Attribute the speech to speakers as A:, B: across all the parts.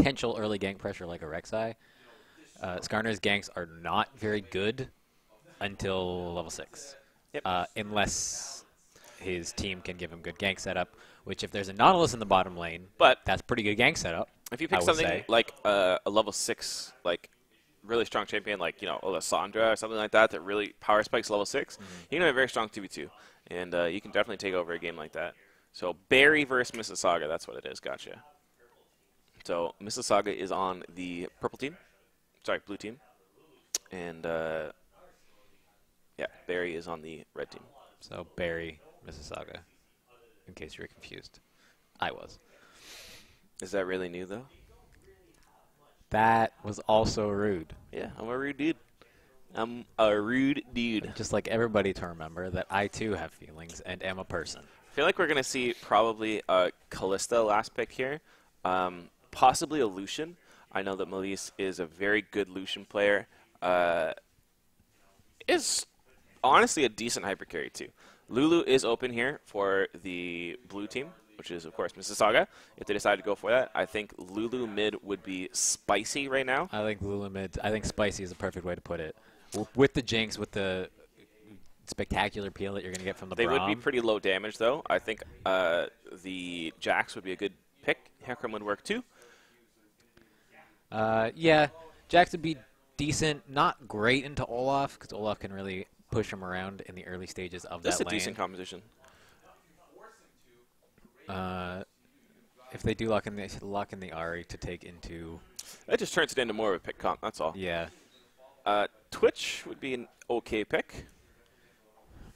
A: potential early gank pressure like a Rek'Sai, Skarner's ganks are not very good until level 6.
B: Yep.
A: Unless his team can give him good gank setup, which if there's a Nautilus in the bottom lane,
B: But
A: that's pretty good gank setup.
B: if you pick something like a level 6, like really strong champion, like, you know, a Lissandra or something like that, that really power spikes level 6, you can have a very strong 2v2. And you can definitely take over a game like that. So Barry versus Mississauga, that's what it is. Gotcha. So Mississauga is on the purple team. Sorry, blue team. And, yeah, Barry is on the red team.
A: So Barry, Mississauga, in case you were confused. I was.
B: Is that really new, though?
A: That was also rude.
B: Yeah, I'm a rude dude. I'm a rude dude.
A: Just like everybody to remember that I, too, have feelings and am a person.
B: I feel like we're going to see probably a Callista last pick here. Possibly a Lucian. I know that Melise is a very good Lucian player. Is honestly a decent hyper carry, too. Lulu is open here for the blue team, which is, of course, Mississauga. If they decide to go for that, I think Lulu mid would be spicy right now.
A: I think Lulu mid. I think spicy is a perfect way to put it. With the Jinx, with the spectacular peel that you're going to get from the
B: They
A: Braum.
B: would be pretty low damage, though. I think the Jax would be a good pick. Hecarim would work, too.
A: Yeah, Jax would be decent. Not great into Olaf, because Olaf can really push him around in the early stages of that lane.
B: That's a decent composition.
A: If they do lock in the Ahri to take into...
B: That just turns it into more of a pick comp, that's all.
A: Yeah.
B: Twitch would be an okay pick.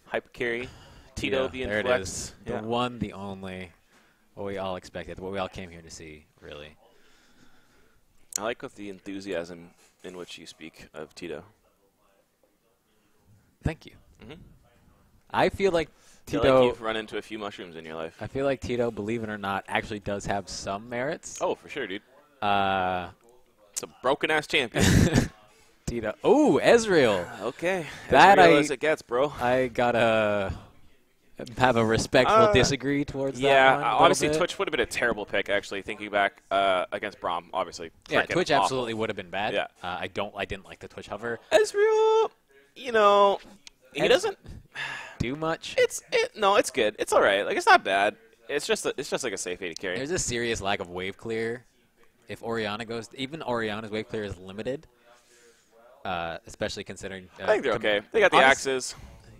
B: Hyper carry. Tito
A: Yeah,
B: being
A: there
B: flex.
A: it is. The one, the only, what we all expected, what we all came here to see, really.
B: I like with the enthusiasm in which you speak of Tito.
A: Thank you.
B: Mm-hmm.
A: I feel like
B: I feel
A: Tito...
B: like you've run into a few mushrooms in your life.
A: I feel like Tito, believe it or not, actually does have some merits.
B: Oh, for sure, dude.
A: It's
B: a broken-ass champion.
A: Tito. Oh, Ezreal.
B: Okay.
A: That
B: as real as it gets, bro.
A: I gotta have a respectful disagree towards that one.
B: Yeah, honestly, Twitch would have been a terrible pick, actually, thinking back against Braum, obviously.
A: Yeah, Twitch
B: awful.
A: absolutely would have been bad.
B: Yeah.
A: I didn't like the Twitch hover.
B: Ezreal, you know, he doesn't
A: do much.
B: No, it's good. It's all right. Like, it's not bad. It's just like a safe 80 carry.
A: There's a serious lack of wave clear. If Orianna goes, even Orianna's wave clear is limited. Especially considering...
B: I think they're okay. They got the axes.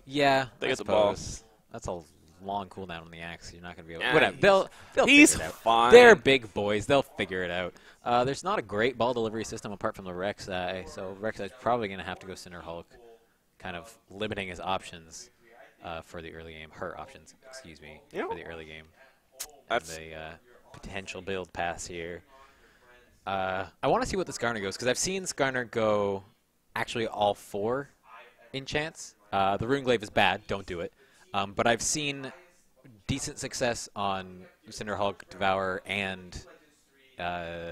A: Yeah,
B: they got the ball.
A: That's a long cooldown on the axe. You're not going to be able...
B: Yeah,
A: Whatever. They'll
B: he's
A: figure it out.
B: fine.
A: They're big boys. They'll figure it out. There's not a great ball delivery system apart from the Rek'Sai, so Rek'Sai's probably going to have to go Cinder Hulk, kind of limiting his options for the early game. Her options, excuse me, for the early game. That's the potential build pass here. I want to see what the Skarner goes, because I've seen Skarner go actually all 4 enchants. The Runeglaive is bad. Don't do it. But I've seen decent success on Cinder Hulk, Devourer, and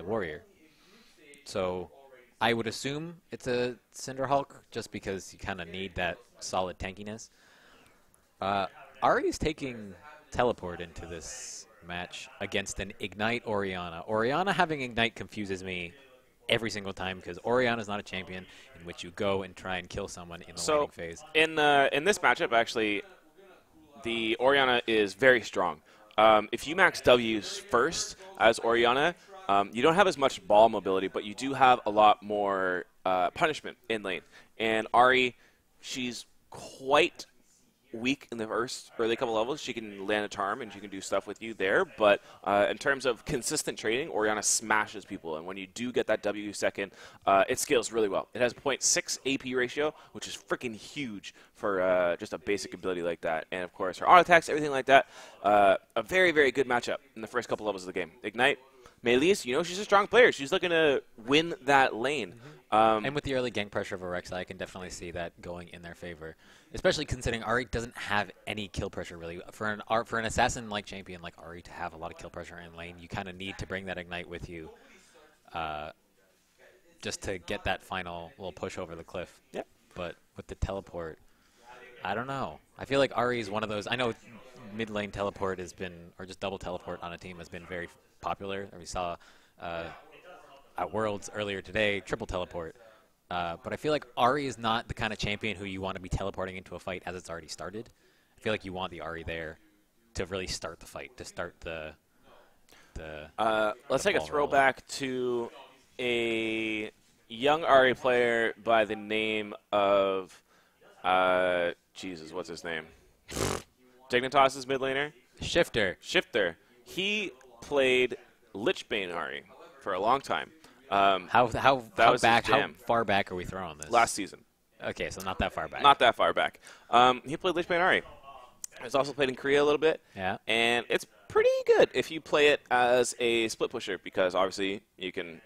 A: Warrior. So I would assume it's a Cinder Hulk, just because you kind of need that solid tankiness. Ahri's taking Teleport into this match against an Ignite Orianna. Orianna having Ignite confuses me every single time, because Orianna's not a champion in which you go and try and kill someone in the laning phase.
B: In this matchup, actually, the Orianna is very strong. If you max W's first as Orianna, you don't have as much ball mobility, but you do have a lot more punishment in lane. And Ahri, she's quite weak in the first early couple levels. She can land a charm and she can do stuff with you there, but in terms of consistent trading, Orianna smashes people, and when you do get that W second, it scales really well. It has 0.6 AP ratio, which is freaking huge for just a basic ability like that, and of course her auto attacks, everything like that. A very, very good matchup in the first couple levels of the game. Ignite, Melise, you know, she's a strong player. She's looking to win that lane.
A: And with the early gank pressure of Rek'Sai, I can definitely see that going in their favor, especially considering Ahri doesn't have any kill pressure really. For an assassin-like champion like Ahri to have a lot of kill pressure in lane, you kind of need to bring that Ignite with you just to get that final little push over the cliff.
B: Yep.
A: But with the teleport, I don't know. I feel like Ahri is one of those. I know mid lane teleport has been, or just double teleport on a team has been very popular. We saw at Worlds earlier today, triple teleport. But I feel like Ahri is not the kind of champion who you want to be teleporting into a fight as it's already started. I feel like you want the Ahri there to really start the fight, to start the
B: let's take a
A: ball
B: throwback to a young Ahri player by the name of, Jesus, what's his name? Dignitas's mid laner?
A: Shifter.
B: He played Lichbane Ahri for a long time.
A: How
B: was his
A: back? How
B: jam.
A: far back are we throwing this?
B: Last season.
A: Okay, so not that far back.
B: Not that far back. He played Lichbane Ahri. He's also played in Korea a little bit.
A: Yeah.
B: And it's pretty good if you play it as a split pusher because obviously you can,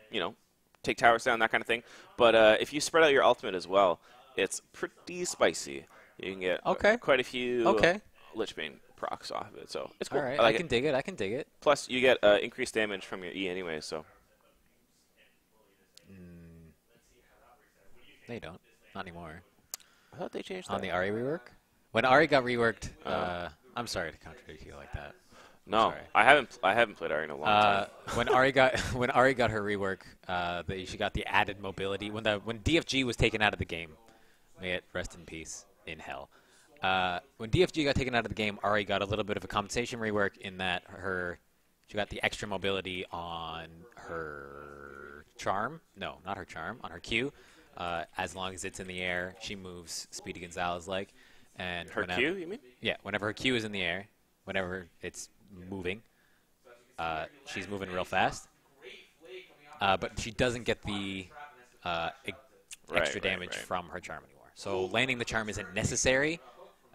B: take towers down, that kind of thing. But if you spread out your ultimate as well, it's pretty spicy. You can get quite a few Lichbane procs off of it. So it's cool.
A: All right,
B: I
A: can dig it. I can dig it.
B: Plus, you get increased damage from your E anyway, so.
A: They don't. Not anymore.
B: I thought they changed that.
A: On the Ahri rework? When Ahri got reworked, I'm sorry to contradict you like that.
B: No, I haven't played Ahri in a long time.
A: When Ahri got her rework, she got the added mobility. When DFG was taken out of the game, may it rest in peace in hell. When DFG got taken out of the game, Ahri got a little bit of a compensation rework in that she got the extra mobility on her charm. No, not her charm. On her Q. As long as it's in the air, she moves Speedy Gonzalez-like. And
B: her Q, you mean?
A: Yeah, whenever her Q is in the air, whenever it's moving, she's moving real fast. But she doesn't get the extra damage from her charm anymore. So landing the charm isn't necessary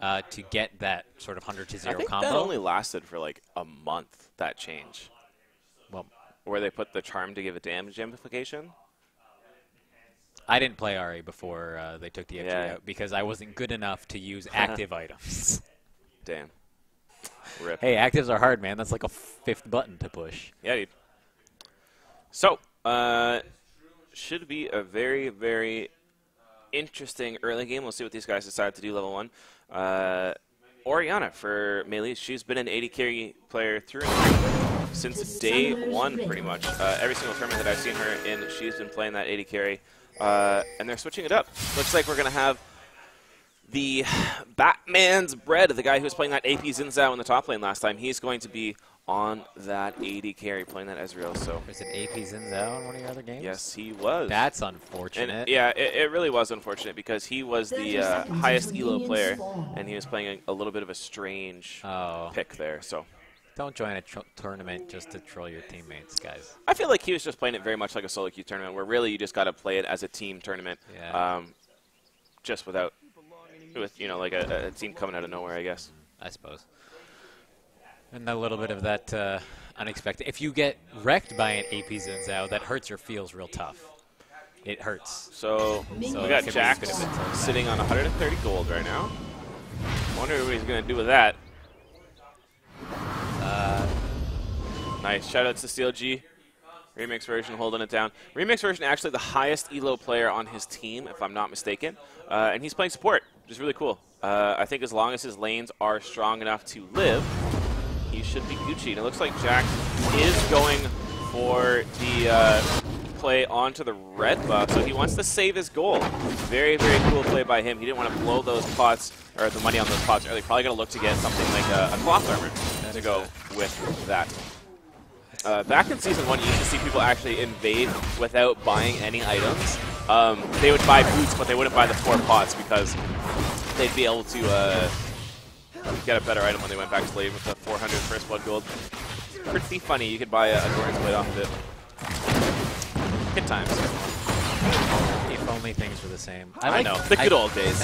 A: to get that sort of 100 to 0
B: I think
A: combo.
B: that only lasted for like a month, that change.
A: Well,
B: where they put the charm to give a damage amplification.
A: I didn't play Ahri before they took the FG out because I wasn't good enough to use active items.
B: Damn. Rip.
A: Hey, actives are hard, man. That's like a 5th button to push.
B: Yeah, dude. So, should be a very, very interesting early game. We'll see what these guys decide to do level 1. Orianna for melee. She's been an 80 carry player through and through since day 1, pretty much. Every single tournament that I've seen her in, she's been playing that 80 carry. And they're switching it up. Looks like we're going to have the Batman's Bread, the guy who was playing that AP Xin Zhao in the top lane last time. He's going to be on that 80 carry, playing that Ezreal. So
A: was it AP Xin Zhao in one of your other games?
B: Yes, he was.
A: That's unfortunate.
B: And yeah, it really was unfortunate because he was the highest elo player, and he was playing a little bit of a strange pick there. So
A: don't join a tournament just to troll your teammates, guys.
B: I feel like he was just playing it very much like a solo queue tournament, where really you just got to play it as a team tournament, just with like a team coming out of nowhere, I guess.
A: I suppose. And a little bit of that unexpected. If you get wrecked by an AP Xin Zhao, that hurts or feels real tough. It hurts.
B: So we got Jax sitting on 130 gold right now. Wonder what he's going to do with that. Nice. Shoutouts to Steel G. Remix version holding it down. Remix version actually the highest elo player on his team, if I'm not mistaken. And he's playing support, which is really cool. I think as long as his lanes are strong enough to live, he should be Gucci. And it looks like Jax is going for the play onto the red buff, so he wants to save his gold. Very, very cool play by him. He didn't want to blow those pots, or the money on those pots early. Probably going to look to get something like a cloth armor to go with that. Back in Season 1, you used to see people actually invade without buying any items. They would buy boots, but they wouldn't buy the 4 pots because they'd be able to get a better item when they went back to lane with the 400 first blood gold. Pretty funny. You could buy a Doran's Blade off of it. Good times.
A: If only things were the same.
B: I know. The good old days.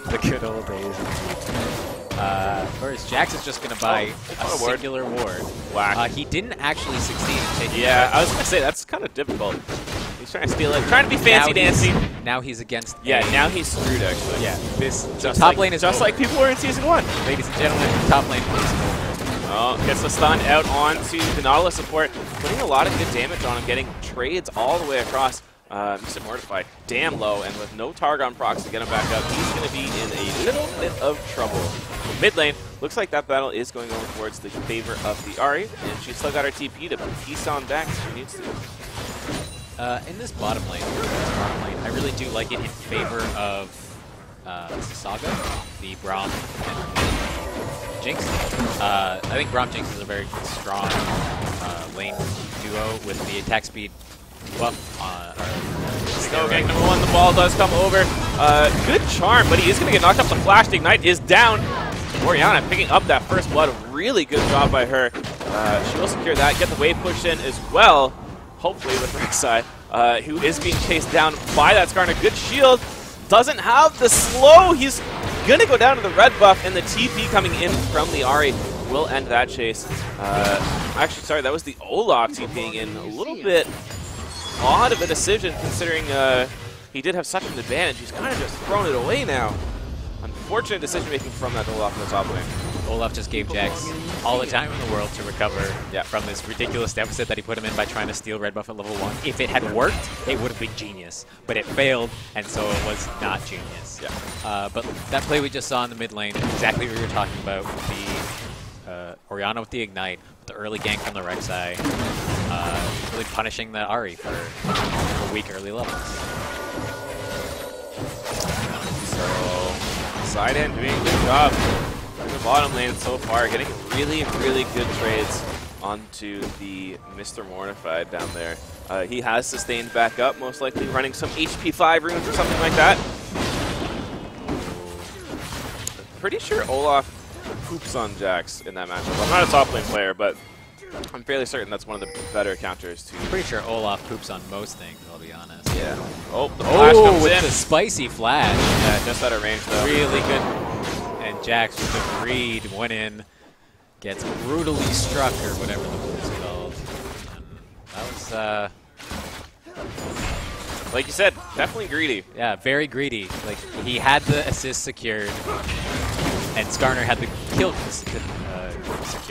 A: The good old days. Whereas Jax is just going to buy a singular ward.
B: Whack.
A: He didn't actually succeed in taking
B: I was going to say, that's kind of difficult. He's trying to steal it. Trying to be fancy-dancy.
A: Now he's against
B: now he's screwed, actually.
A: Yeah. This
B: just
A: top lane is
B: just like people were in Season 1.
A: Ladies and gentlemen, top lane is over.
B: Oh, gets the stun out onto the Nautilus support. Putting a lot of good damage on him, getting trades all the way across. Mr. Mortify damn low, and with no Targon procs to get him back up, he's going to be in a little bit of trouble. Mid lane, looks like that battle is going over towards the favor of the Ahri, and she's still got her TP to piece on back if she needs to.
A: In this bottom lane, I really do like it in favor of Saga, the Braum, and Jinx. I think Braum Jinx is a very strong lane duo with the attack speed buff.
B: Go gang number 1, the ball does come over. Good charm, but he is going to get knocked up. The flash, the ignite is down. Orianna picking up that first blood. Really good job by her. She will secure that, get the wave pushed in as well. Hopefully with Rek'Sai, who is being chased down by that Skarner. Good shield. Doesn't have the slow. He's going to go down to the red buff, and the TP coming in from the Ahri will end that chase. Actually, sorry, that was the Olaf TPing in. A little bit odd of a decision considering he did have such an advantage. He's kind of just thrown it away now. Unfortunate decision making from that Olaf in the top lane.
A: Olaf just gave Jax all the time in the world to recover from this ridiculous deficit that he put him in by trying to steal red buff at level 1. If it had worked, it would have been genius. But it failed, and so it was not genius.
B: Yeah.
A: But that play we just saw in the mid lane, exactly what we were talking about, the Orianna with the ignite, the early gank from the Rek'Sai, really punishing the Ahri for weak early levels.
B: So, side end doing a good job in the bottom lane so far, getting really, really good trades onto the Mr. Mortified down there. He has sustained back up, most likely running some HP 5 runes or something like that. Pretty sure Olaf poops on Jax in that matchup. I'm not a top lane player, but I'm fairly certain that's one of the better counters to.
A: I'm pretty sure Olaf poops on most things, I'll be honest.
B: Yeah. Oh, the flash comes
A: with
B: in.
A: the spicy flash.
B: Yeah, just out of range though.
A: Really good. And Jax with the greed went in, gets brutally struck or whatever the move's called. And that was
B: like you said, definitely greedy.
A: yeah, very greedy. Like he had the assist secured, and Skarner had the kill secured.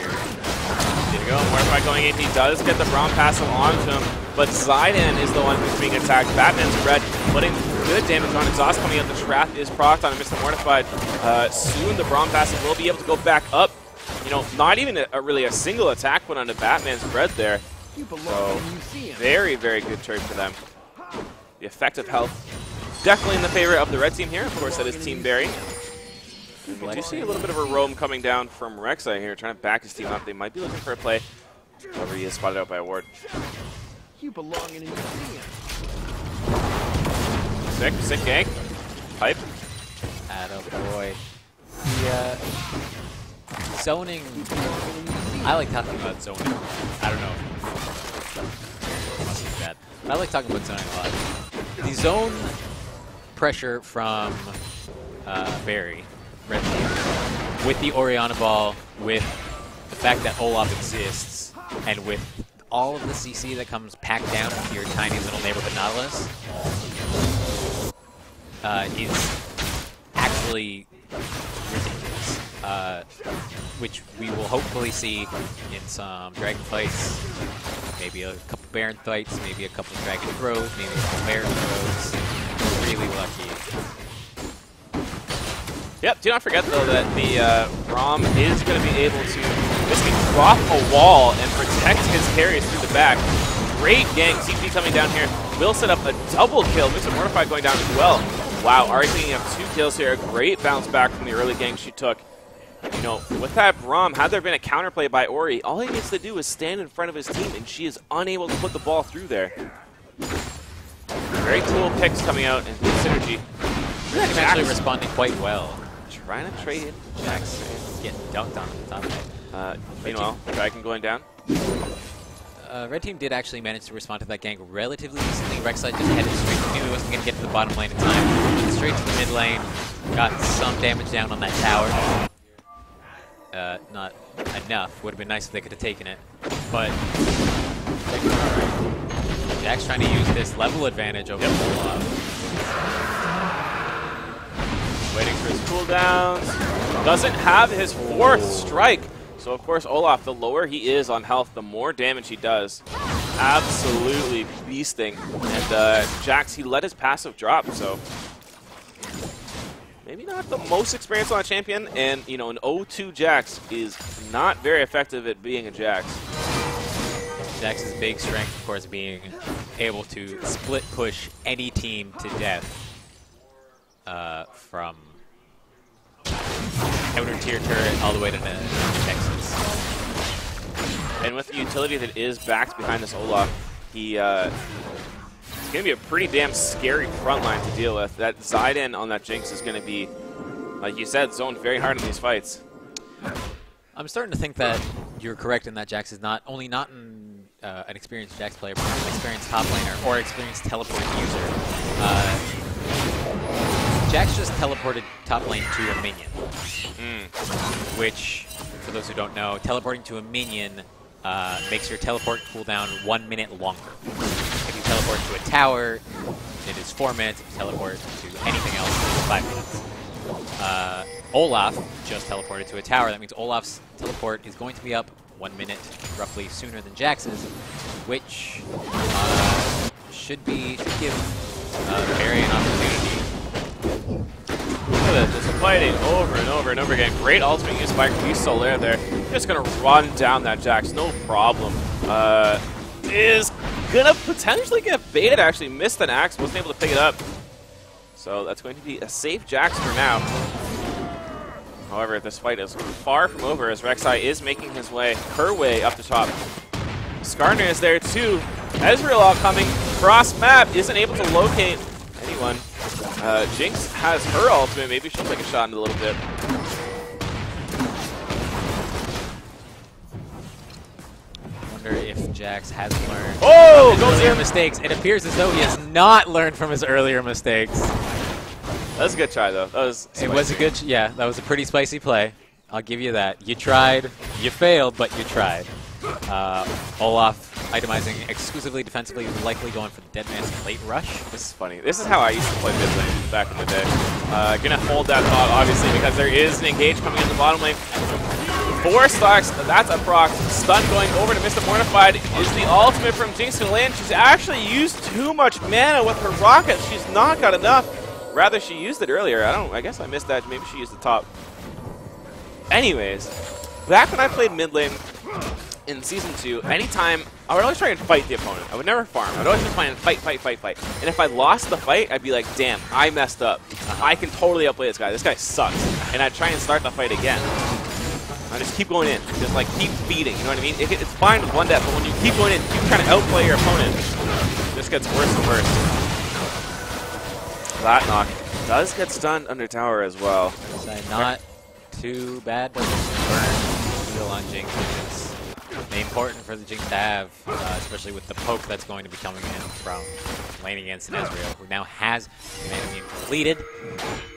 B: There you go, Mortified going in. He does get the Braum pass along to him, but Zidane is the one who's being attacked. Batman's red, putting good damage on. Exhaust coming out. The trap is procced on Mr. Mortified. Soon the Braum pass will be able to go back up. You know, not even really a single attack put onto Batman's red there. So, very, very good trade for them. The effective health definitely in the favor of the red team here. Of course, that is Team Barry. We do see a little bit of a roam coming down from Rek'Sai here, trying to back his team up. They might be looking for a play. However, he is spotted out by a ward.
C: You belong in a museum.
B: Sick gank. Pipe.
A: attaboy. The zoning, I like talking about zoning. I don't know. It must be bad. But I like talking about zoning a lot. The zone pressure from Barry, red team, with the Orianna ball, with the fact that Olaf exists, and with all of the CC that comes packed down into your tiny little neighborhood Nautilus, is actually ridiculous. Which we will hopefully see in some dragon fights, maybe a couple Baron fights, maybe a couple dragon throws, maybe a couple Baron throws. We're really lucky.
B: Yep, do not forget though that the Braum is going to be able to basically drop a wall and protect his carries through the back. Great gang, CP coming down here, will set up a double kill. Mr. Mortified going down as well. Wow, Ahri picking up 2 kills here. Great bounce back from the early gang she took. You know, with that Braum, had there been a counterplay by Ori, all he needs to do is stand in front of his team, and she is unable to put the ball through there. Very cool picks coming out and good synergy.
A: He's actually responding quite well.
B: Trying to trade
A: Jax getting dunked on the top lane.
B: Meanwhile, Dragon going down.
A: Red team did actually manage to respond to that gank relatively decently. Rek'Sai just headed straight to knew he wasn't going to get to the bottom lane in time. Went straight to the mid lane, got some damage down on that tower. Not enough. Would have been nice if they could have taken it. But Jack's trying to use this level advantage over Olaf.
B: Waiting for his cooldowns. Doesn't have his 4th strike. So, of course, Olaf, the lower he is on health, the more damage he does. Absolutely beasting. And Jax, he let his passive drop, so maybe not the most experienced on a champion. And, you know, an 0-2 Jax is not very effective at being a Jax.
A: Jax's big strength, of course, being able to split push any team to death from outer tier turret all the way to the Nexus.
B: And with the utility that is backed behind this Olaf, he it's going to be a pretty damn scary front line to deal with. That Zidane on that Jinx is going to be, like you said, zoned very hard in these fights.
A: I'm starting to think that you're correct in that Jax is not an experienced Jax player, but an experienced top laner or experienced teleporting user. Jax just teleported top lane to a minion, which, for those who don't know, teleporting to a minion makes your teleport cooldown 1 minute longer. If you teleport to a tower, it is 4 minutes. If you teleport to anything else, it is 5 minutes. Olaf just teleported to a tower. That means Olaf's teleport is going to be up 1 minute roughly sooner than Jax's, which should give Barry an opportunity.
B: Look at this, fighting over and over and over again. Great ultimate used by Solaire there. Just going to run down that Jax, no problem. Is going to potentially get baited, actually. Missed an axe, wasn't able to pick it up. So that's going to be a safe Jax for now. However, this fight is far from over as Rek'Sai is making her way up the top. Skarner is there too. Ezreal coming cross map, isn't able to locate anyone. Jinx has her ultimate. Maybe she'll take a shot in a little bit.
A: I wonder if Jax has learned
B: from his
A: earlier mistakes. It appears as though he has not learned from his earlier mistakes.
B: That was a good try, though. That was spicy.
A: It was a good, yeah, that was a pretty spicy play. I'll give you that. You tried, you failed, but you tried. Olaf itemizing exclusively defensively, likely going for the dead man's late rush.
B: This is funny. This is how I used to play mid lane back in the day. Gonna hold that thought, obviously, because there is an engage coming in the bottom lane. 4 stocks, that's a proc. Stun going over to Mr. Mortified is the ultimate from Jinx to land. She's actually used too much mana with her rocket. She's not got enough. Rather, she used it earlier. I guess I missed that. Maybe she used the top. Anyways, back when I played mid lane in Season 2, anytime, I would always try and fight the opponent. I would never farm. I would always just try and fight. And if I lost the fight, I'd be like, damn, I messed up. I can totally outplay this guy. This guy sucks. And I'd try and start the fight again. I just keep going in. Just like keep feeding, you know what I mean? It's fine with one death, but when you keep going in, keep trying to outplay your opponent, it just gets worse and worse. That knock does get stunned under tower as well.
A: Not too bad, but burn heal on Jinx, which is important for the Jinx to have, especially with the poke that's going to be coming in from laning against an Ezreal, who now has mana immune completed.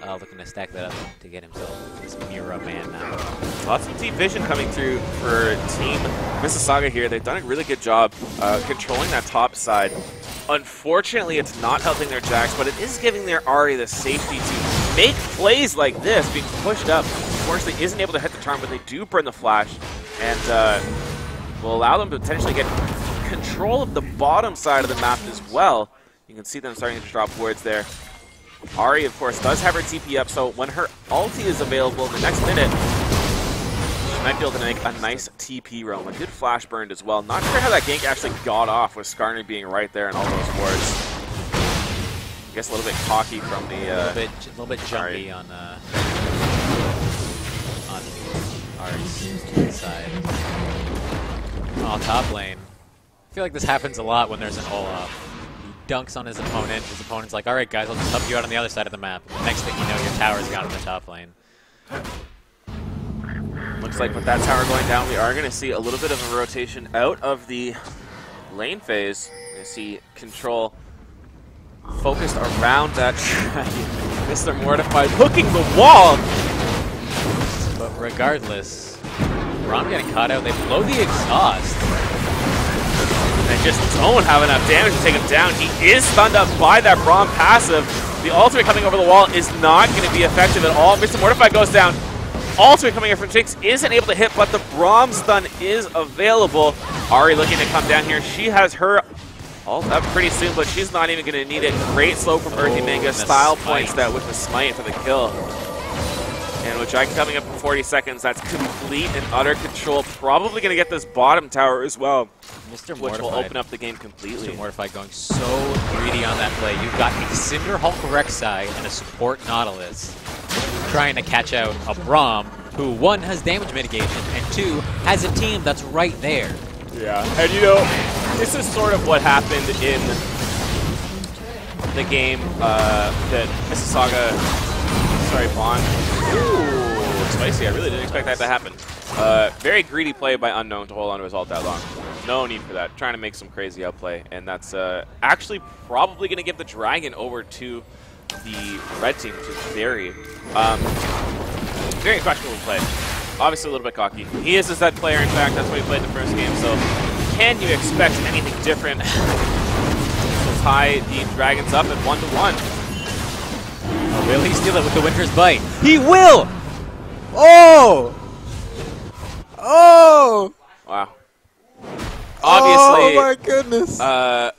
A: Looking to stack that up to get himself this Mira man now.
B: Lots of deep vision coming through for Team Mississauga here. They've done a really good job controlling that top side. Unfortunately, it's not helping their Jax, but it is giving their Ahri the safety to make plays like this, being pushed up. Unfortunately, isn't able to hit the charm, but they do burn the flash, and will allow them to potentially get control of the bottom side of the map as well. You can see them starting to drop wards there. Ahri, of course, does have her TP up, so when her ulti is available in the next minute, she might be able to make a nice TP roam. A good flash burned as well. Not sure how that gank actually got off with Skarner being right there and all those wards. I guess a little bit cocky from the...
A: a little bit jumpy on Ahri's side. Oh, top lane. I feel like this happens a lot when there's an Olaf. He dunks on his opponent. His opponent's like, alright guys, I'll just help you out on the other side of the map. And the next thing you know, your tower's gone in the top lane.
B: Looks like with that tower going down, we are going to see a little bit of a rotation out of the lane phase. We're going to see control focused around that Mr. Mortified hooking the wall.
A: But regardless, Braum getting caught out. They blow the exhaust.
B: They just don't have enough damage to take him down. He is stunned up by that Braum passive. The ultimate coming over the wall is not going to be effective at all. Mr. Mortified goes down. Ultimate coming in from Jinx isn't able to hit, but the Braum stun is available. Ahri looking to come down here. She has her ult up pretty soon, but she's not even going to need it. Great slow from Earthy Manga. Style points that with the smite for the kill. And with Dragon coming up in 40 seconds, that's complete and utter control. Probably going to get this bottom tower as well,
A: Mr.
B: which
A: Mortified.
B: will open up the game completely.
A: Mr. Mortified going so greedy on that play. You've got a Cinder Hulk Rek'Sai and a support Nautilus trying to catch out a Braum, who, one, has damage mitigation, and two, has a team that's right there.
B: Yeah, and you know, this is sort of what happened in the game that Mississauga, sorry, Bond. Ooh, spicy. I really didn't expect that to happen. Very greedy play by Unknown to hold on to his ult that long. No need for that. Trying to make some crazy outplay, and that's actually probably going to give the Dragon over to the red team, which is very questionable play. Obviously a little bit cocky. He is a Zed player, in fact. That's what he played in the first game. So can you expect anything different? So tie the Dragons up at 1-1.
A: Oh, will he steal it with the Winter's Bite? He will! Oh! Oh!
B: Wow. Obviously,
A: oh my goodness.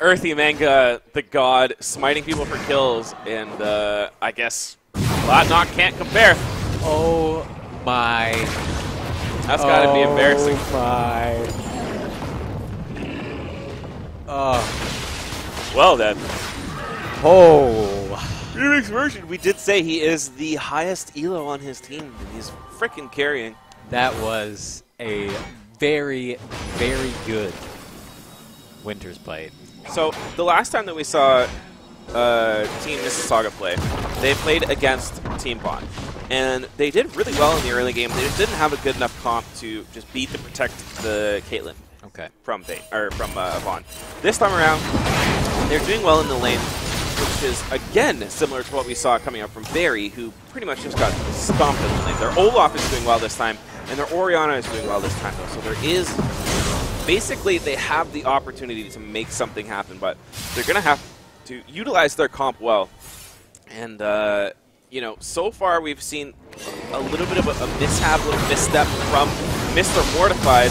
B: Earthy Manga, the god, smiting people for kills, and I guess Latnock can't compare.
A: Oh my.
B: That's gotta be embarrassing.
A: Oh my.
B: Well then.
A: Oh.
B: Remix version, we did say he is the highest elo on his team, and he's freaking carrying.
A: That was a very, very good Winter's Bite.
B: So the last time that we saw Team Mississauga play, they played against Team Bond. And they did really well in the early game. They just didn't have a good enough comp to just beat and protect the Caitlyn from Vaughn. This time around, they're doing well in the lane, which is, again, similar to what we saw coming up from Barry, who pretty much just got stomped in the lane. Their Olaf is doing well this time, and their Orianna is doing well this time, though. So there is, basically, they have the opportunity to make something happen, but they're going to have to utilize their comp well. And, you know, so far we've seen a little bit of a mishap, a little misstep from Mr. Mortified.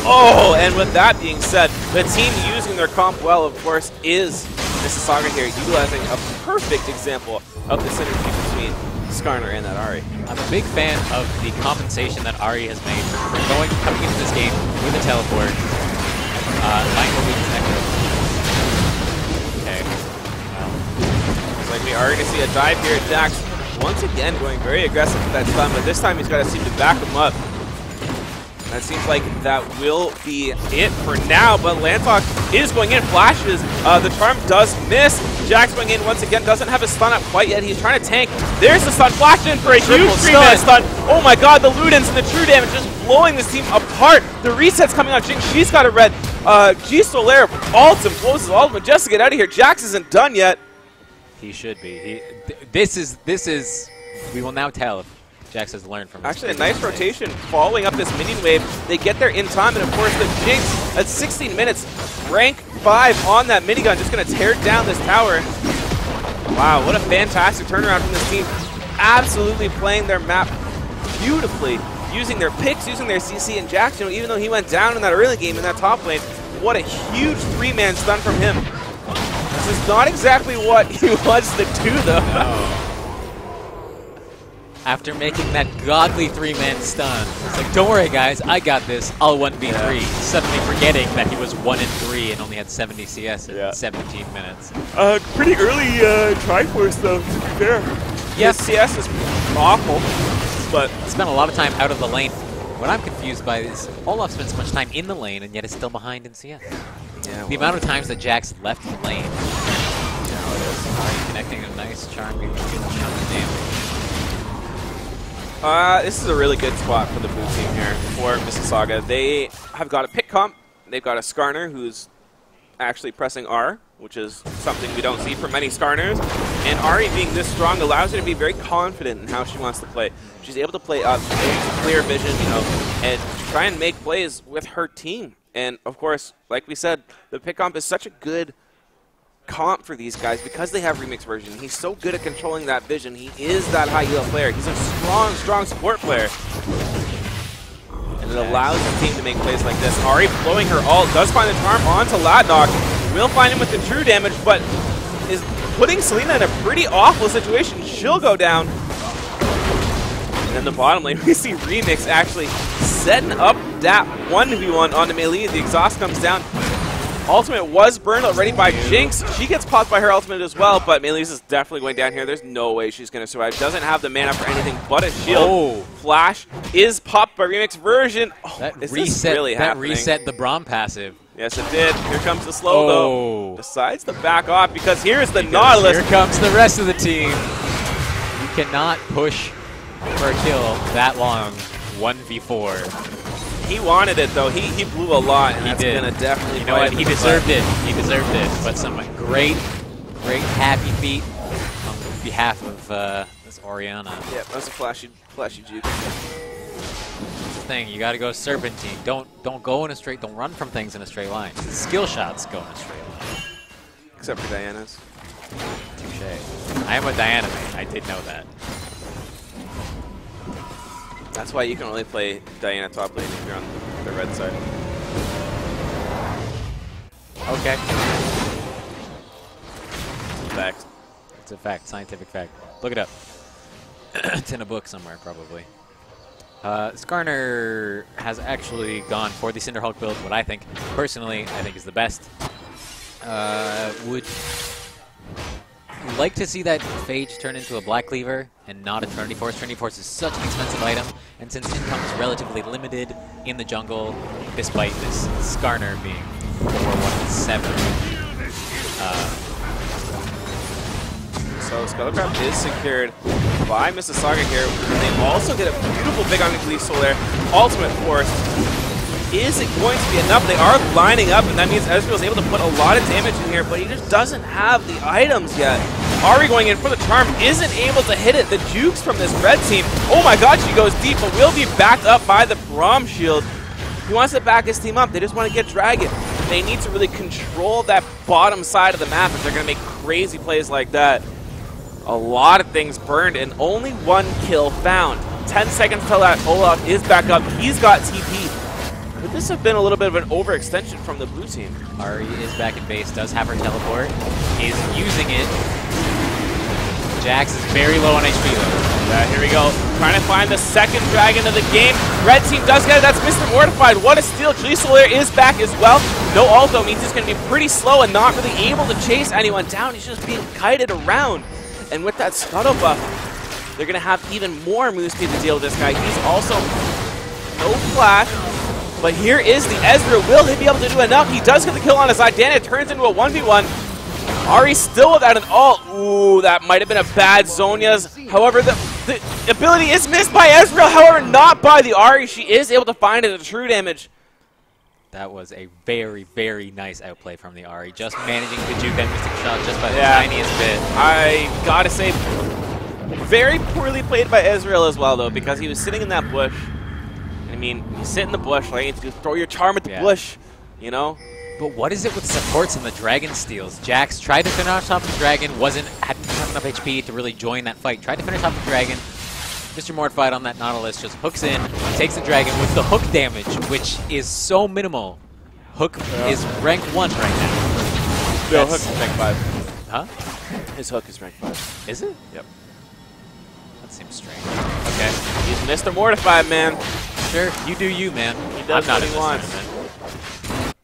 B: Oh, and with that being said, the team using their comp well, of course, is Mississauga here, utilizing a perfect example of the synergy between Skarner and that Ahri.
A: I'm a big fan of the compensation that Ahri has made for coming into this game with a teleport. Line will be connected. Okay.
B: Looks like we are going to see a dive here. Jax once again going very aggressive with that stun, but this time he's got to seem to back him up. That seems like that will be it for now, but Lantok is going in, flashes. The charm does miss. Jax going in once again, doesn't have his stun up quite yet. He's trying to tank. There's the stun, flashed in for a huge 3-man stun. Oh my god, the Ludens and the true damage just blowing this team apart. The reset's coming on Jinx. She's got a red. G Solaire ults and blows his ultimate just to get out of here. Jax isn't done yet.
A: He should be. This is. We will now tell if Jax has learned from his
B: Actually, a nice rotation following up this minion wave. They get there in time, and of course the Jinx at 16 minutes, rank 5 on that minigun, just going to tear down this tower. Wow, what a fantastic turnaround from this team. Absolutely playing their map beautifully, using their picks, using their CC, and Jax, you know, even though he went down in that early game in that top lane, what a huge 3-man stun from him. This is not exactly what he wants to do, though.
A: No. After making that godly 3-man stun, it's like, don't worry guys, I got this, I'll 1v3. Yeah. Suddenly forgetting that he was 1-3 and only had 70 CS in 17 minutes.
B: Pretty early Triforce though, to be fair.
A: Yes.
B: His CS is awful, but
A: spent a lot of time out of the lane. What I'm confused by is Olaf spends so much time in the lane and yet is still behind in CS.
B: Yeah,
A: the amount of times that Jax left the lane. Now it is connecting a nice charm, getting a good chunk of damage.
B: This is a really good spot for the blue team here for Mississauga. They have got a pick comp. They've got a Skarner who's actually pressing R, which is something we don't see from many Skarners. And Ahri being this strong allows her to be very confident in how she wants to play. She's able to play up, clear vision, you know, and try and make plays with her team. And of course, like we said, the pick comp is such a good comp for these guys because they have remix version. He's so good at controlling that vision. He is that high elo player. He's a strong support player. And it allows the team to make plays like this. Ahri blowing her ult, does find the charm onto Ladnock. Will find him with the true damage, but is putting Selena in a pretty awful situation. She'll go down. And in the bottom lane, we see Remix actually setting up that 1v1 onto Melee. The exhaust comes down. Ultimate was burned already by Jinx. She gets popped by her ultimate as well, but Melee's is definitely going down here. There's no way she's going to survive. Doesn't have the mana for anything but a shield.
A: Oh.
B: Flash is popped by Remix version. Oh,
A: That
B: is
A: reset,
B: this really
A: that
B: happening?
A: reset the Braum passive.
B: Yes, it did. Here comes the slow, though.
A: Oh.
B: Decides to back off because here's the Nautilus.
A: Here comes the rest of the team. You cannot push for a kill that long, 1v4.
B: He wanted it, though. He blew a lot, and
A: He
B: that's
A: did.
B: going to definitely
A: You know what?
B: bite
A: He
B: him in the
A: deserved
B: butt.
A: it. He deserved it. But some great happy feet on behalf of this Orianna.
B: Yeah, that was a flashy juke.
A: That's the thing. You got to go serpentine. Don't go in a straight. Don't run from things in a straight line. Skill shots go in a straight line.
B: Except for Diana's.
A: Touche. I am a Diana main. I did know that.
B: That's why you can only play Diana top lane if you're on the red side.
A: Okay.
B: Facts.
A: It's a fact. Scientific fact. Look it up. It's in a book somewhere, probably. Skarner has actually gone for the Cinderhulk build, what I think, personally, I think is the best. Would like to see that Phage turn into a Black Cleaver and not a Trinity Force. Trinity Force is such an expensive item, and since income is relatively limited in the jungle, despite this Skarner being 4-1-7.
B: So Scuttlecraft is secured by Mississauga here. And they also get a beautiful big on Gleef Soul there. Ultimate Force. Is it going to be enough? They are lining up, and that means Ezreal is able to put a lot of damage in here, but he just doesn't have the items yet. Ari going in for the charm, isn't able to hit it. The jukes from this red team. Oh my god, she goes deep, but will be backed up by the Braum shield. He wants to back his team up. They just want to get Dragon. They need to really control that bottom side of the map if they're going to make crazy plays like that. A lot of things burned and only one kill found. 10 seconds till that Olaf is back up. He's got TP. Could this have been a little bit of an overextension from the blue team?
A: Ari is back in base, does have her teleport, is using it. Jax is very low on HP though.
B: Here we go. Trying to find the second dragon of the game. Red team does get it. That's Mr. Mortified. What a steal. Solar is back as well. No ult though means he's going to be pretty slow and not really able to chase anyone down. He's just being kited around. And with that scuttle buff, they're going to have even more moves to deal with this guy. He's also no flash. But here is the Ezreal. Will he be able to do enough? He does get the kill on his side. Dana turns into a 1v1. Ari still without an ult. Ooh, that might have been a bad Zhonya's. However, the ability is missed by Ezreal. However, not by the Ari. She is able to find it at true damage.
A: That was a very, very nice outplay from the Ari. Just managing to juke that Mystic Shot just by the tiniest bit.
B: I gotta say, very poorly played by Ezreal as well, though, because he was sitting in that bush. I mean, you sit in the bush, like, you throw your charm at the bush, you know?
A: But what is it with supports and the Dragon steals? Jax tried to finish off the Dragon, hadn't enough HP to really join that fight. Tried to finish off the Dragon. Mr. Mortified on that Nautilus just hooks in, takes the Dragon with the hook damage, which is so minimal. Hook is rank 1 right now.
B: No, Hook is rank 5.
A: Huh?
B: His Hook is rank 5.
A: Is it?
B: Yep.
A: That seems strange. Okay.
B: He's Mr. Mortified, man.
A: Sure, you do you, man.
B: He does
A: I'm not
B: what
A: in
B: he
A: this
B: wants.
A: tournament.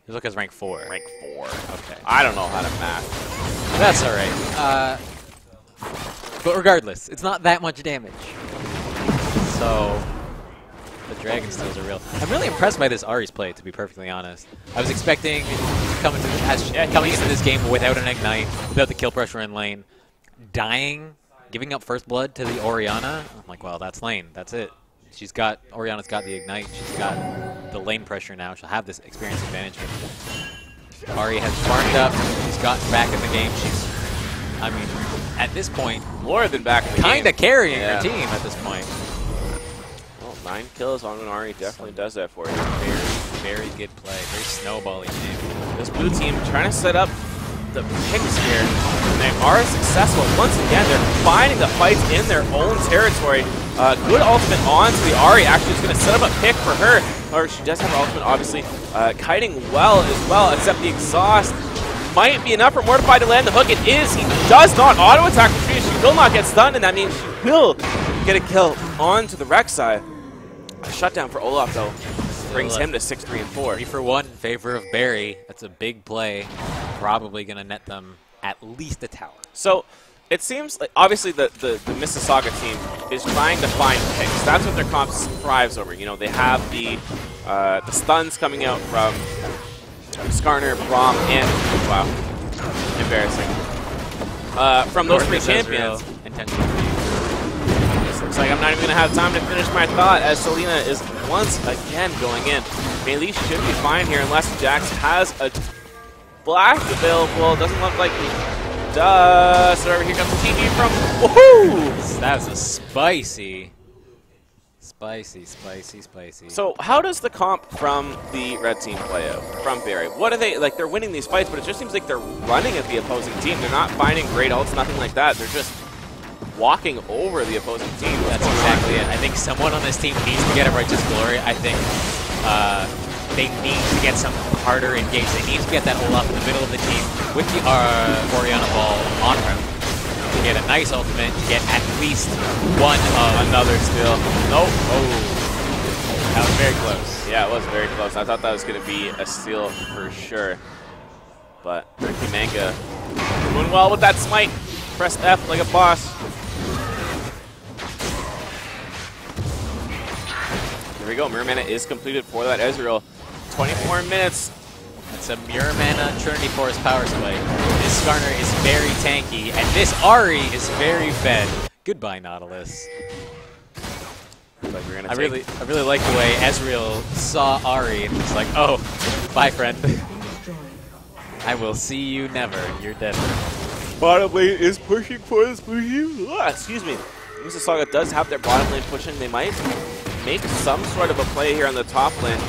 A: His Hook is rank 4.
B: Rank 4.
A: Okay.
B: I don't know how to math.
A: That's alright. But regardless, it's not that much damage. So, the Dragon steals are real. I'm really impressed by this Ari's play, to be perfectly honest. I was expecting coming into this game without an Ignite, without the kill pressure in lane, dying, giving up first blood to the Orianna. I'm like, well, that's lane. That's it. Orianna's got the Ignite. She's got the lane pressure now. She'll have this experience advantage. But Ari has farmed up. She's gotten back in the game. I mean, at this point,
B: more than back in the game.
A: Kind of carrying her team at this point.
B: Well, 9 kills on an Ari definitely does that for you.
A: Very, very good play. Very snowbally team.
B: This blue team trying to set up the picks here. And they are successful. Once again, they're finding the fights in their own territory. Good ultimate onto the Ari. Actually, is going to set up a pick for her. Or she does have her ultimate, obviously. Kiting well as well, except the exhaust might be enough for Mortified to land the hook. It is. He does not auto-attack the tree. She will not get stunned, and that means she will get a kill onto the Rex side. A shutdown for Olaf, though, brings him to 6-3 and 4.
A: 3-for-1 in favor of Barry. That's a big play. Probably going to net them at least a tower.
B: So it seems like obviously the Mississauga team is trying to find picks. That's what their comp thrives over. You know, they have the stuns coming out from Skarner, Braum, and wow, embarrassing. From those three champions. Looks like I'm not even going to have time to finish my thought as Selena is once again going in. Melee should be fine here unless Jax has a blast available. Doesn't look like he does. So here comes the TP from woohoo!
A: That was a spicy.
B: So how does the comp from the red team play out? From Barry? What are they, like they're winning these fights, but it just seems like they're running at the opposing team. They're not finding great ults, nothing like that. They're just walking over the opposing team.
A: That's exactly it. I think someone on this team needs to get a Righteous Glory. I think they need to get some harder engaged. They need to get that Olaf in the middle of the team with the Orianna ball on him. To get a nice ultimate, to get at least one of
B: another steal. Nope.
A: Oh, that was very close.
B: Yeah, it was very close. I thought that was going to be a steal for sure. But Ricky Manga doing well with that smite. Press F like a boss. There we go. Mirror Mana is completed for that Ezreal. 24 minutes.
A: That's a Mirror Mana Trinity Force power spike. This Skarner is very tanky, and this Ahri is very fed. Goodbye, Nautilus.
B: Like
A: I really like the way Ezreal saw Ahri and was like, oh, bye, friend. I will see you never. You're dead.
B: Bottom lane is pushing for this blue. Excuse me. Mississauga does have their bottom lane pushing. They might make some sort of a play here on the top lane.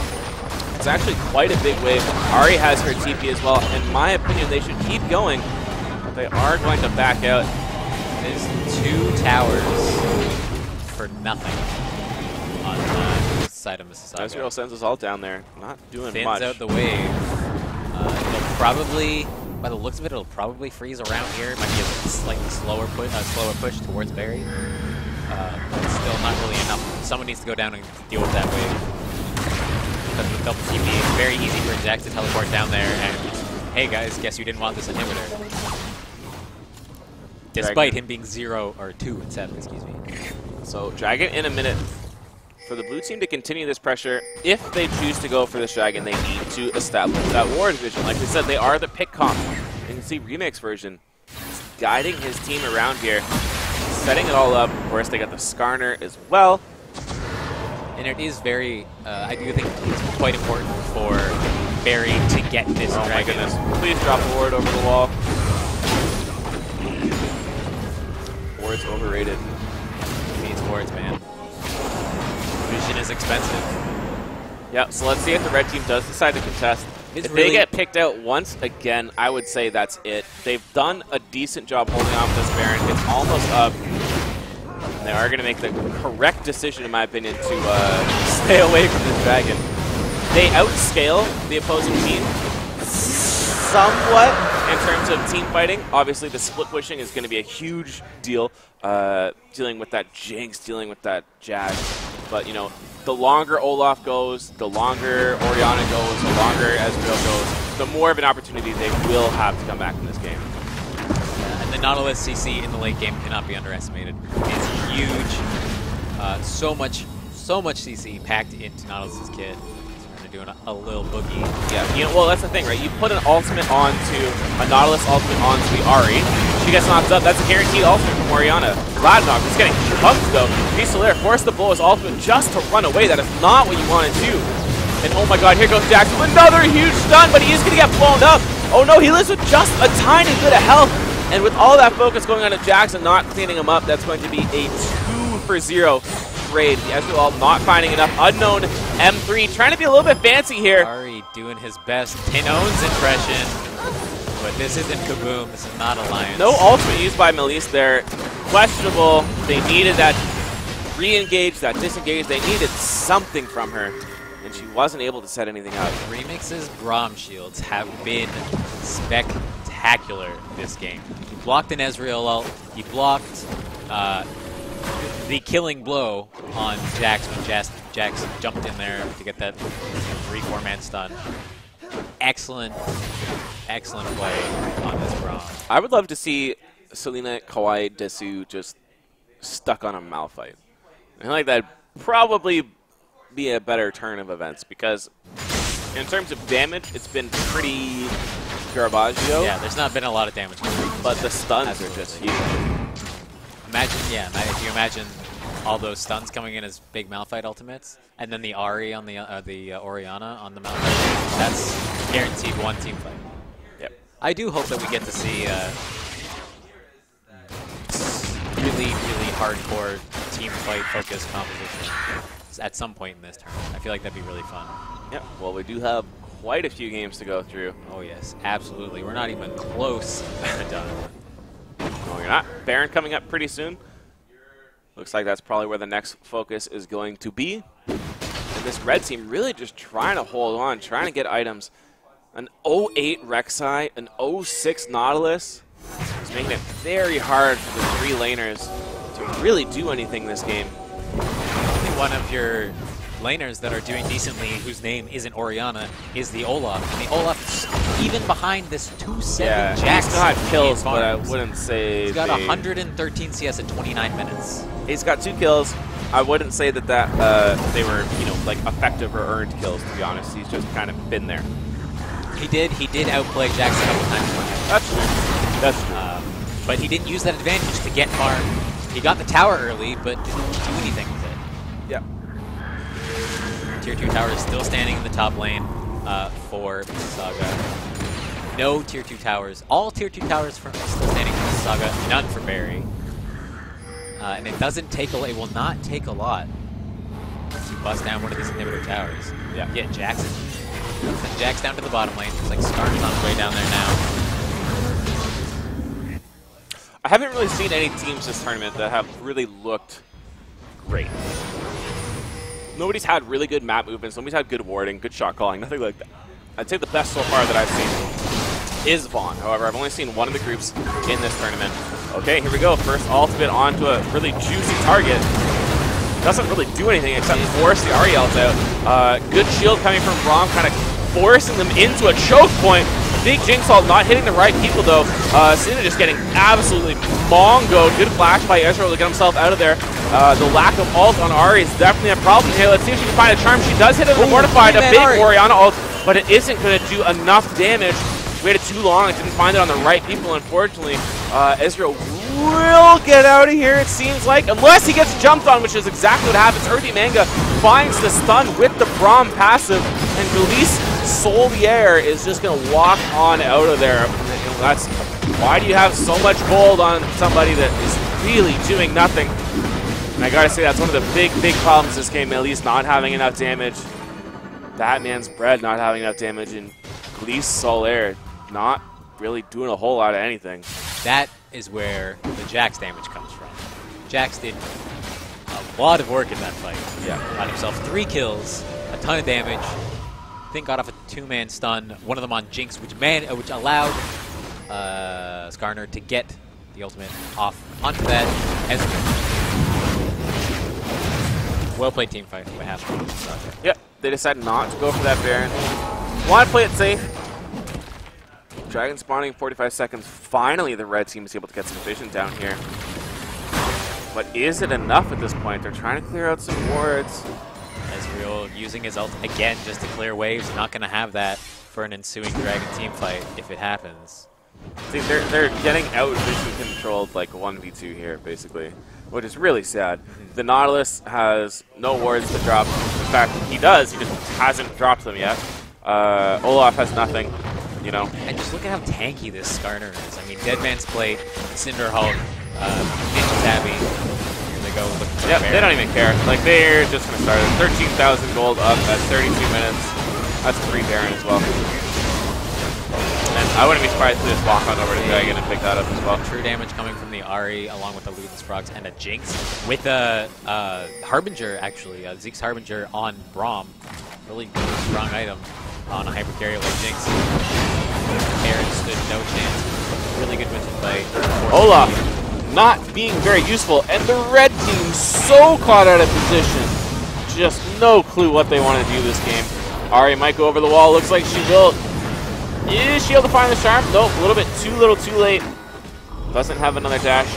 B: It's actually quite a big wave. Ahri has her TP as well. In my opinion, they should keep going. But they are going to back out.
A: There's 2 towers for nothing on the side of Mississauga.
B: Ezreal sends us all down there. Not doing
A: Thins
B: much.
A: out the wave. It'll probably, by the looks of it, it'll probably freeze around here. It might be a slightly slower push towards Barry. But still not really enough. Someone needs to go down and deal with that wave. Because with double TP, it's very easy for Jax to teleport down there and, hey guys, guess you didn't want this inhibitor. Despite him being 0 or 2 and 7, excuse me.
B: So Dragon in a minute. For the blue team to continue this pressure, if they choose to go for this Dragon, they need to establish that ward vision. Like we said, they are the pick comp. You can see Remix version guiding his team around here, setting it all up. Of course, they got the Skarner as well.
A: And it is very, I do think it's quite important for Barry to get this Dragon.
B: My goodness. Please drop a ward over the wall. Ward's overrated.
A: It needs wards, man. Vision is expensive.
B: Yeah, so let's see if the red team does decide to contest. If they get picked out once again, I would say that's it. They've done a decent job holding on with this Baron. It's almost up. And they are going to make the correct decision, in my opinion, to stay away from this Dragon. They outscale the opposing team somewhat in terms of team fighting. Obviously, the split pushing is going to be a huge deal, dealing with that Jinx, dealing with that Jag. But, you know, the longer Olaf goes, the longer Orianna goes, the longer Ezreal goes, the more of an opportunity they will have to come back in this game.
A: And the Nautilus CC in the late game cannot be underestimated. It's huge. So much CC packed into Nautilus's kit. Doing a little boogie.
B: Yeah, you know, well, that's the thing, right? You put an ultimate onto a Nautilus ultimate onto the Ahri. She gets knocked up. That's a guaranteed ultimate from Orianna. Gladnock is getting pumped, though. Beastolaire forced to blow his ultimate just to run away. That is not what you want to do. And oh my god, here goes Jax with another huge stun, but he is going to get blown up. Oh no, he lives with just a tiny bit of health. And with all that focus going on to Jax and not cleaning him up, that's going to be a 2-for-0. Raid. The Ezreal not finding enough. Unknown M3 trying to be a little bit fancy here.
A: Ahri doing his best Tinone's impression, but this isn't Kaboom. This is not Alliance.
B: No ultimate used by Melise there. Questionable. They needed that re-engage, that disengage. They needed something from her, and she wasn't able to set anything up.
A: Remix's Braum shields have been spectacular this game. He blocked an Ezreal ult. He blocked the killing blow on Jax when Jax jumped in there to get that 3-4-man stun. Excellent, excellent play on this Braum.
B: I would love to see Selena Kawaii Desu just stuck on a Malphite. I feel like that'd probably be a better turn of events because in terms of damage, it's been pretty Garbaggio.
A: Yeah, there's not been a lot of damage.
B: But the stuns are just huge.
A: Imagine, yeah, if you imagine all those stuns coming in as big Malphite ultimates, and then the Ahri on the Orianna on the Malphite, that's guaranteed one team fight.
B: Yep.
A: I do hope that we get to see really, really hardcore team fight focused composition at some point in this tournament. I feel like that'd be really fun.
B: Yep. Well, we do have quite a few games to go through.
A: Oh yes, absolutely. We're not even close to done.
B: No, you're not. Baron coming up pretty soon. Looks like that's probably where the next focus is going to be. And this red team really just trying to hold on, trying to get items. An 08 Rek'Sai, an 06 Nautilus. It's making it very hard for the 3 laners to really do anything this game.
A: Only one of your laners that are doing decently, whose name isn't Orianna, is the Olaf. And the Olaf is even behind this 2-7
B: Yeah,
A: Jax.
B: he's got kills, but I
A: farms.
B: wouldn't say
A: He's got 113 CS in 29 minutes.
B: He's got 2 kills. I wouldn't say that they were, you know, like effective or earned kills, to be honest. He's just kind of been there.
A: He did outplay Jax a couple times.
B: That's true. That's true.
A: But he didn't use that advantage to get farm. He got the tower early, but didn't do anything with it.
B: Yeah.
A: Tier 2 tower is still standing in the top lane for Saga. No Tier 2 towers. All Tier 2 towers still standing for Saga. None for Barry. And it doesn't take a lot. It will not take a lot to bust down one of these inhibitor towers.
B: Yeah.
A: Yeah, Jackson. Send Jax down to the bottom lane. It's like Skarner's on his way down there now.
B: I haven't really seen any teams this tournament that have really looked great. Nobody's had really good map movements. Nobody's had good warding, good shot calling, nothing like that. I'd say the best so far that I've seen is Vaughn. However, I've only seen one of the groups in this tournament. Okay, here we go. First ultimate onto a really juicy target. Doesn't really do anything except force the Ariels out. Good shield coming from Braum, kind of forcing them into a choke point. Big Jinx ult not hitting the right people though. Cena just getting absolutely mongoed. Good flash by Ezreal to get himself out of there. The lack of ult on Ahri is definitely a problem here. Let's see if she can find a charm. She does hit it with Mortified, a big Orianna ult, but it isn't going to do enough damage. Waited too long, it didn't find it on the right people, unfortunately. Ezreal will get out of here, it seems like, unless he gets jumped on, which is exactly what happens. Earthy Manga finds the stun with the Braum passive, and Gulise Solier is just going to walk on out of there. That's why do you have so much gold on somebody that is really doing nothing? And I gotta say, that's one of the big problems this game, at least not having enough damage. That man's bread not having enough damage, and Gulise Solier not really doing a whole lot of anything.
A: That is where the Jax damage comes from. Jax did a lot of work in that fight.
B: Yeah.
A: Got himself 3 kills, a ton of damage. I think got off a 2-man stun, one of them on Jinx, which allowed Skarner to get the ultimate off onto that. Well played team fight by half.
B: Yep, they decided not to go for that Baron. Want to play it safe. Dragon spawning in 45 seconds. Finally, the red team is able to get some vision down here. But is it enough at this point? They're trying to clear out some wards.
A: Ezreal using his ult again just to clear waves. Not going to have that for an ensuing Dragon team fight if it happens.
B: See, they're getting out vision controlled like 1v2 here, basically, which is really sad. The Nautilus has no wards to drop. In fact, he does. He just hasn't dropped them yet. Olaf has nothing. You know.
A: And just look at how tanky this Skarner is. I mean, Deadman's Plate, Cinder Hulk, Ninja Tabby. Here they go.
B: Yep, they don't even care. Like, they're just going to start it. 13,000 gold up at 32 minutes. That's a free Baron as well. And I wouldn't be surprised to just walk on over to Dragon and pick that up as well.
A: True damage coming from the Ahri, along with the Ludens Frogs and a Jinx. With a Harbinger, actually. Zeke's Harbinger on Braum. Really strong item on a hyper carrier like Jinx. Baron stood no chance. Really good vision by
B: Olaf not being very useful, and the red team team so caught out of position. Just no clue what they want to do this game. Ari might go over the wall. Looks like she will. Is she able to find the charm? Nope, a little bit too little, too late. Doesn't have another dash.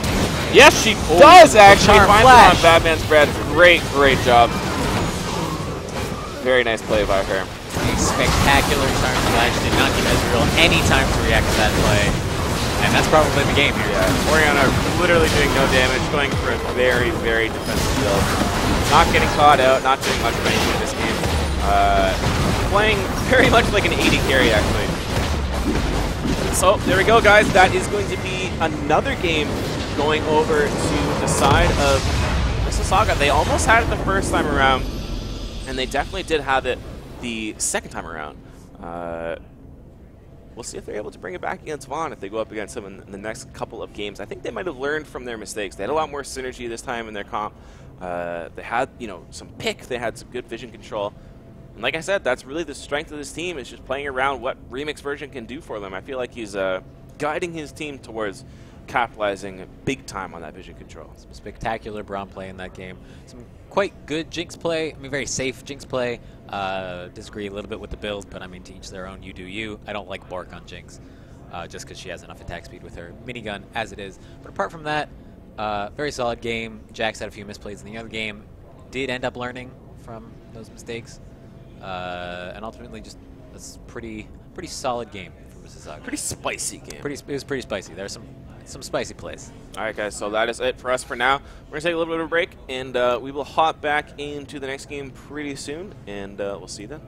B: Yes, she does actually find it on Batman's bread. Great, great job. Very nice play by her.
A: A spectacular charm flash did not give Ezreal any time to react to that play. And that's probably the game here.
B: Yeah, Orianna literally doing no damage, going for a very, very defensive build. Not getting caught out, not doing much of anything in this game. Playing very much like an 80 carry, actually. So, there we go, guys. That is going to be another game going over to the side of Mississauga. They almost had it the first time around, and they definitely did have it the second time around. We'll see if they're able to bring it back against Vaughn if they go up against them in the next couple of games. I think they might have learned from their mistakes. They had a lot more synergy this time in their comp. They had, some pick. They had some good vision control. And like I said, that's really the strength of this team, is just playing around what Remix version can do for them. I feel like he's guiding his team towards capitalizing big time on that vision control.
A: Some spectacular Braum play in that game. Some quite good Jinx play. I mean, very safe Jinx play. Disagree a little bit with the build, but I mean, to each their own. You do you. I don't like Bork on Jinx, just because she has enough attack speed with her minigun as it is. But apart from that, very solid game. Jax had a few misplays in the other game. Did end up learning from those mistakes. And ultimately just a pretty solid game for Mississauga.
B: Pretty spicy game.
A: It was pretty spicy. There were some spicy plays.
B: All right, guys, so that is it for us for now. We're going to take a little bit of a break, and we will hop back into the next game pretty soon, and we'll see you then.